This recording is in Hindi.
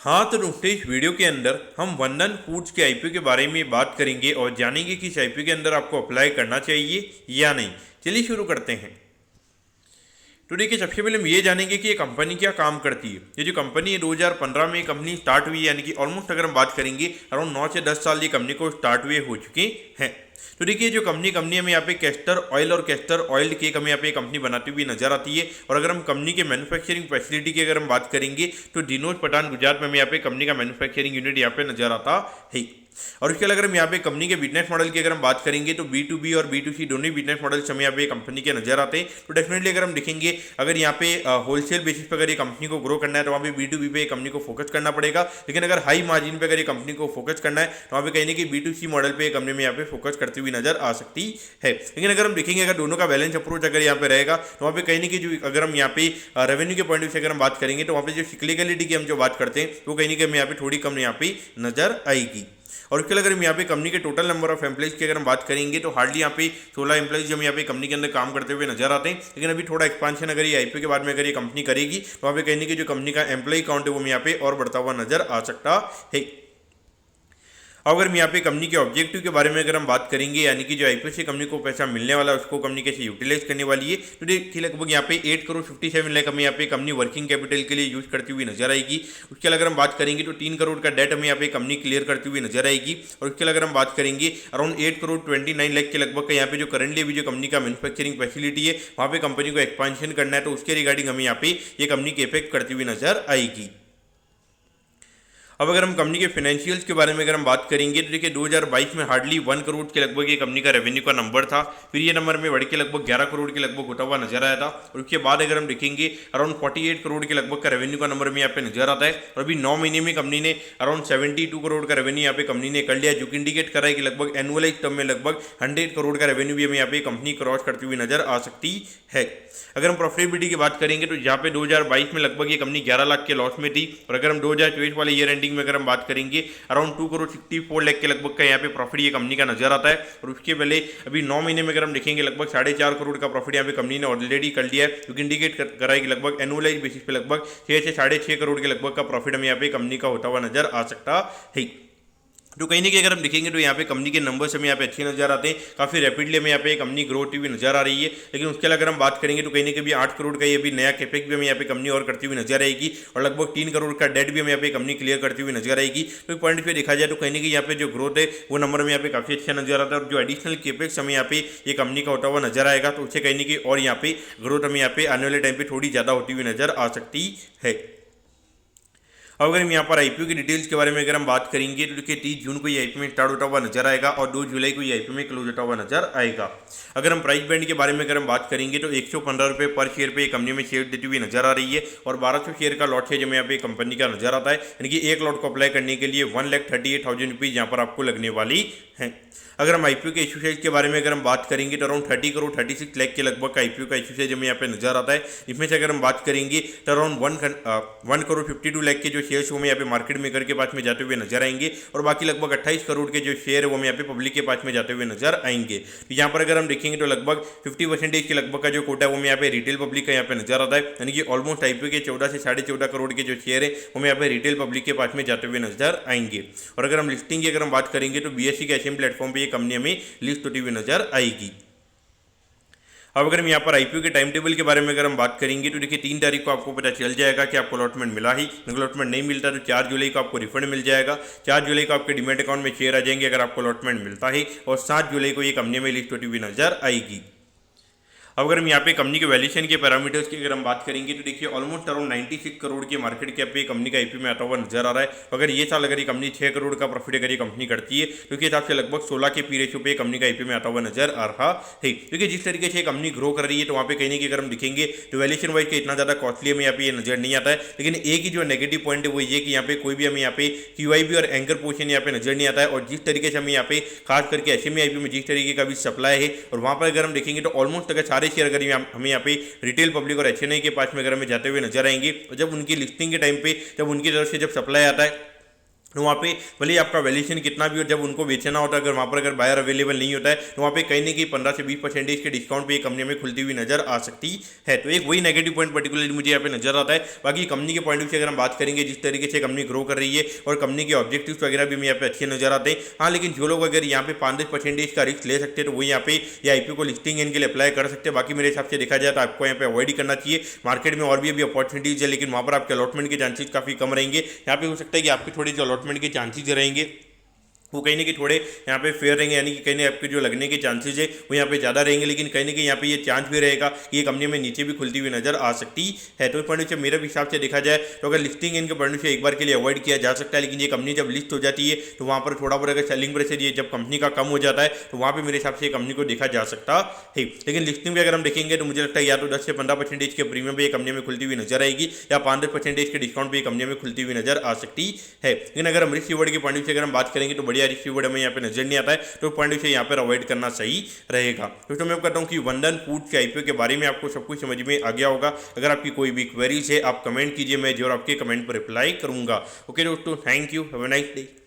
हाँ तो दोस्तों इस वीडियो के अंदर हम वंदन फूड्स के आईपीओ के बारे में बात करेंगे और जानेंगे कि इस आईपीओ के अंदर आपको अप्लाई करना चाहिए या नहीं। चलिए शुरू करते हैं। तो देखिए सबसे पहले हम ये जानेंगे कि ये कंपनी क्या काम करती है। ये जो कंपनी है 2015 में ये कंपनी स्टार्ट हुई है, यानी कि ऑलमोस्ट अगर हम बात करेंगे अराउंड 9 से 10 साल ये कंपनी को स्टार्ट हुए हो चुके हैं। तो देखिए जो कंपनी हमें यहाँ पे कैस्टर ऑयल और कैस्टर ऑयल केक हमें यहाँ पे कंपनी बनाती हुई नजर आती है। और अगर हम कंपनी के मैन्युफैक्चरिंग फैसिलिटी की अगर हम बात करेंगे तो डिनोज पठान गुजरात में हमें यहाँ पे कंपनी का मैन्युफैक्चरिंग यूनिट यहाँ पे नजर आता है। और उसके अलावा अगर हम यहाँ पे कंपनी के बिजनेस मॉडल की अगर हम बात करेंगे तो B2B और B2C दोनों ही बिजनेस मॉडल्स हमें यहाँ पे कंपनी के नजर आते हैं। तो डेफिनेटली अगर हम देखेंगे अगर यहाँ पे होलसेल बेसिस पे अगर ये कंपनी को ग्रो करना है तो वहाँ पे B2B पे कंपनी को फोकस करना पड़ेगा। लेकिन अगर हाई मार्जिन पे अगर ये कंपनी को फोकस करना है तो वहाँ पे कहीं ना कहीं B2C मॉडल पे कंपनी में यहाँ पे फोकस करती हुई नजर आ सकती है। लेकिन अगर हम देखेंगे अगर दोनों का बैलेंस अप्रोच अगर यहाँ पे रहेगा तो वहाँ पे कहीं ना कहीं जो अगर हम यहाँ पे रेवेन्यू के पॉइंट ऑफ से अगर हम बात करेंगे तो वहाँ पे जो सिक्लिकलिटी की हम जो बात करते हैं वो कहीं ना कहीं हमें यहाँ पे थोड़ी कम यहाँ पे नजर आएगी। और उसके अगर हम यहाँ पे कंपनी के टोटल नंबर ऑफ एम्प्लॉइज की अगर हम बात करेंगे तो हार्डली यहाँ पे 16 एम्प्लॉइज हम यहाँ पे कंपनी के अंदर काम करते हुए नजर आते हैं। लेकिन अभी थोड़ा एक्सपांशन अगर ये आईपीओ के बाद में अगर ये कंपनी करेगी तो वहाँ पे कहने की जो कंपनी का एम्प्लॉय काउंट है वो यहाँ पे और बढ़ता हुआ नजर आ सकता है। अगर हम यहाँ पे कंपनी के ऑब्जेक्टिव के बारे में अगर हम बात करेंगे, यानी कि जो आईपीओ से कंपनी को पैसा मिलने वाला है उसको कंपनी कैसे यूटिलाइज करने वाली है, तो देखिए लगभग यहाँ पे 8 करोड़ 57 लाख हमें यहाँ पे कंपनी वर्किंग कैपिटल के लिए यूज करती हुई नजर आएगी। उसके अलावा अगर हम बात करेंगे तो 3 करोड़ का डेट हमें यहाँ पे कंपनी क्लियर करती हुई नजर आएगी। और उसके अलावा अगर हम बात करेंगे अराउंड 8 करोड़ 29 लाख के लगभग का यहाँ पे जो करंटली अभी जो कंपनी का मैन्युफैक्चरिंग फैसिलिटी है वहाँ पे कंपनी को एक्सपांशन करना है, तो उसके रिगार्डिंग हमें यहाँ पे ये कंपनी के इफेक्ट करती हुई नजर आएगी। अब अगर हम कंपनी के फाइनेंशियल्स के बारे में अगर हम बात करेंगे तो देखिए 2022 में हार्डली 1 करोड़ के लगभग ये कंपनी का रेवेन्यू का नंबर था। फिर ये नंबर में बढ़ के लगभग 11 करोड़ के लगभग होता हुआ नजर आया था। और उसके बाद अगर हम देखेंगे अराउंड 48 करोड़ के लगभग का रेवेन्यू का नंबर में यहाँ पे नजर आता है। और अभी 9 महीने में कंपनी ने अराउंड 72 करोड़ का रेवेन्यू यहाँ पे कंपनी ने कर लिया, जो कि इंडिकेट करा है कि लगभग एनुअलाइज टर्म में लगभग 100 करोड़ का रेवेन्यू भी हमें यहाँ पे कंपनी क्रॉस करती हुई नजर आ सकती है। अगर हम प्रॉफिटेबिलिटी की बात करेंगे तो यहाँ पे 2022 में लगभग ये कंपनी 11 लाख के लॉस में थी। और अगर हम 2024 वाले ईयर एंडिंग में अगर हम बात करेंगे अराउंड 2 करोड़ 64 लाख के लगभग का यहाँ पे प्रॉफिट ये कंपनी का नजर आता है। और उसके पहले अभी 9 महीने में अगर हम देखेंगे लगभग 4.5 करोड़ का प्रॉफिट यहाँ पे कंपनी ने ऑलरेडी कर लिया है, जो कि इंडिकेट करा है कि लगभग एनुअलाइज बेसिस पे लगभग 6 से 6.5 करोड़ के लगभग का प्रॉफिट हमें यहाँ पे कंपनी का होता हुआ नजर आ सकता है। तो कहीं ना कहीं अगर हम देखेंगे तो यहाँ पे कंपनी के नंबर्स हमें यहाँ पे अच्छे नजर आते हैं, काफी रैपिडली हमें यहाँ पे कंपनी ग्रोथ हुई नजर आ रही है। लेकिन उसके अलावा अगर हम बात करेंगे तो कहीं ना कहीं भी 8 करोड़ का ये भी नया कैपेक्स भी हमें यहाँ पे कंपनी और करती हुई नजर आएगी। और लगभग 3 करोड़ का डेट भी हमें यहाँ पे कंपनी क्लियर करती हुई नजर आएगी। तो पॉइंट पे देखा जाए तो कहीं ना कहीं यहाँ पे जो ग्रोथ है वो नंबर में यहाँ पे काफी अच्छा नजर आता है। और जो एडिशनल कैपेक्स हमें यहाँ पे ये कंपनी का होता हुआ नजर आएगा तो उससे कहीं ना कहीं और यहाँ पे ग्रोथ हमें यहाँ पे आने वाले टाइम पे थोड़ी ज्यादा होती हुई नजर आ सकती है। अब अगर हम यहाँ पर आईपीओ की डिटेल्स के बारे में अगर हम बात करेंगे तो देखिए 30 जून को ये आईपीओ में स्टार्ट होता हुआ नजर आएगा और 2 जुलाई को ये आईपीओ में क्लोज होता हुआ नजर आएगा। अगर हम प्राइस बैंड के बारे में अगर हम बात करेंगे तो 115 रुपये पर शेयर पे कंपनी में शेयर देती हुई नजर आ रही है। और 1200 शेयर का लॉट है जो यहाँ पे कंपनी का नजर आता है, यानी कि एक लॉट को अप्लाई करने के लिए 1,38,000 रुपीज़ यहाँ पर आपको लगने वाली है। अगर हम आईपीओ के इशू साइज के बारे में अगर हम बात करेंगे तो अराउंड 30 करोड़ 36 लाख के लगभग का आईपीओ का इशू साइज हमें यहाँ पे नजर आता है। इसमें से अगर हम बात करेंगे तो अराउंड 1 करोड़ 52 लाख के जो शेयर्स हमें यहाँ पे मार्केट मेकर के पास में जाते हुए नजर आएंगे। और बाकी लगभग 28 करोड़ के जो शेयर है वो हमें यहाँ पे पब्लिक के पास में जाते हुए नजर आएंगे। तो यहाँ पर अगर हम देखेंगे तो लगभग 50% के लगभग का जो कोटा है वो हमें यहाँ पे रिटेल पब्लिक का यहाँ पे नजर आता है, यानी कि ऑलमोस्ट आईपीओ के 14 से 14.5 करोड़ के जो शेयर है वो हमें यहाँ पे रिटेल पब्लिक के पास में जाते हुए नजर आएंगे। और अगर हम लिस्टिंग की अगर हम बात करेंगे तो बीएसई के एसएम प्लेटफॉर्म पर ये कंपनी हमें लिस्ट होती हुई नजर आएगी। अब अगर हम यहाँ पर आईपीओ के टाइम टेबल के बारे में अगर हम बात करेंगे तो देखिए 3 तारीख को आपको पता चल जाएगा कि आपको अलॉटमेंट मिला ही। अगर अलॉटमेंट नहीं मिलता तो 4 जुलाई को आपको रिफंड मिल जाएगा। 4 जुलाई को आपके डीमैट अकाउंट में शेयर आ जाएंगे अगर आपको अलॉटमेंट मिलता है। और 7 जुलाई को ये कंपनी में लिस्ट होती हुई नजर आएगी। अब अगर हम यहाँ पे कंपनी के वैल्यूएशन के पैरामीटर्स की अगर हम बात करेंगे तो देखिए ऑलमोस्ट अराउंड 96 करोड़ की मार्केट कैप पे कंपनी का आईपीओ में आता हुआ नजर आ रहा है। अगर ये साल अगर ये कंपनी 6 करोड़ का प्रॉफिट अगर ये कंपनी करती है तो के हिसाब से लगभग 16 के पी रेशियो पे कंपनी का आईपीओ में आता हुआ नजर आ रहा है। क्योंकि जिस तरीके से कंपनी ग्रो कर रही है तो वहाँ पे कहीं ना कहीं अगर हम दिखेंगे तो वैल्यूएशन वाइज इतना ज़्यादा कॉस्टली हमें यहाँ पे ये नजर नहीं आता है। लेकिन एक ही जो नेगेटिव पॉइंट है वो ये कि यहाँ पे कोई भी हमें यहाँ पे क्यूआईबी और एंकर पोजीशन यहाँ पे नजर नहीं आता है। और जिस तरीके से हमें यहाँ पे खास करके एसएमई आईपीओ में जिस तरीके का भी सप्लाई है और वहाँ पर अगर हम देखेंगे तो ऑलमोस्ट अगर सारे शेयर अगर हमें यहाँ पे रिटेल पब्लिक और एचएनआई के पास में अगर हमें जाते हुए नजर आएंगे और जब उनकी लिस्टिंग के टाइम पे जब उनकी तरफ से जब सप्लाई आता है तो वहाँ पे भले ही आपका वैल्यूएशन कितना भी हो, जब उनको बेचना होता है, अगर वहाँ पर अगर बायर अवेलेबल नहीं होता है तो वहाँ पे कहीं ना कहीं 15 से 20% के डिस्काउंट पे ये कंपनी में खुलती हुई नजर आ सकती है। तो एक वही नेगेटिव पॉइंट पर्टिकुलरली मुझे यहाँ पे नजर आता है। बाकी कंपनी के पॉइंट ऑफ से अगर हम बात करेंगे, जिस तरीके से कंपनी ग्रो कर रही है और कंपनी के ऑब्जेक्टिव्स वगैरह भी यहाँ पे अच्छे नजर आते हैं। हाँ, लेकिन जो लोग अगर यहाँ पे 5-10% का रिस्क ले सकते हैं तो वो यहाँ पे या आईपीओ को लिस्टिंग इनके लिए अप्लाई कर सकते हैं। बाकी मेरे हिसाब से देखा जाए तो आपको यहाँ पे अवॉइड ही करना चाहिए। मार्केट में और भी अभी अपॉर्चुनिटीज है, लेकिन वहाँ पर आपके अलॉटमेंट के चांसेस काफी कम रहेंगे। यहाँ पे हो सकता है कि आपके थोड़े जो अलॉटमेंट के चांसेस रहेंगे वो कहीं ना कहीं थोड़े यहाँ पे फेयर रहेंगे, यानी कि कहीं ना आपके जो लगने के चांसेस है वो यहाँ पे ज़्यादा रहेंगे। लेकिन कहीं ना कहीं यहाँ पे ये चांस भी रहेगा कि ये कंपनी में नीचे भी खुलती हुई नजर आ सकती है। तो इस पॉइंट से मेरे हिसाब से देखा जाए तो अगर लिस्टिंग इनके पॉइंट से एक बार के लिए अवॉइड किया जा सकता है, लेकिन ये कंपनी जब लिस्ट हो जाती है तो वहाँ पर थोड़ा बहुत अगर सेलिंग प्रेशर ये जब कंपनी का कम हो जाता है तो वहाँ पर मेरे हिसाब से कंपनी को देखा जा सकता है। लेकिन लिस्टिंग में अगर हम देखेंगे तो मुझे लगता है या तो 10 से 15% के प्रीमियम पे ये कंपनी में खुलती हुई नजर आएगी, या 5-10% के डिस्काउंट पे ये कंपनी में खुलती हुई नजर आ सकती है। लेकिन अगर हम रिस्क रिवॉर्ड के पॉइंट से अगर हम बात करेंगे तो बढ़िया रिस्क रिवॉर्ड हमें यहाँ पे नजर नहीं आता है, तो पॉइंट से यहाँ पर अवॉइड करना सही रहेगा। तो मैं कहता हूँ कि वंदन फूड्स के आईपीओ के बारे में आपको सब कुछ समझ में आ गया होगा। अगर आपकी कोई भी क्वेरीज है आप कमेंट कीजिए, मैं जो आपके कमेंट पर रिप्लाई करूंगा। ओके दोस्तों, thank you, have a nice day.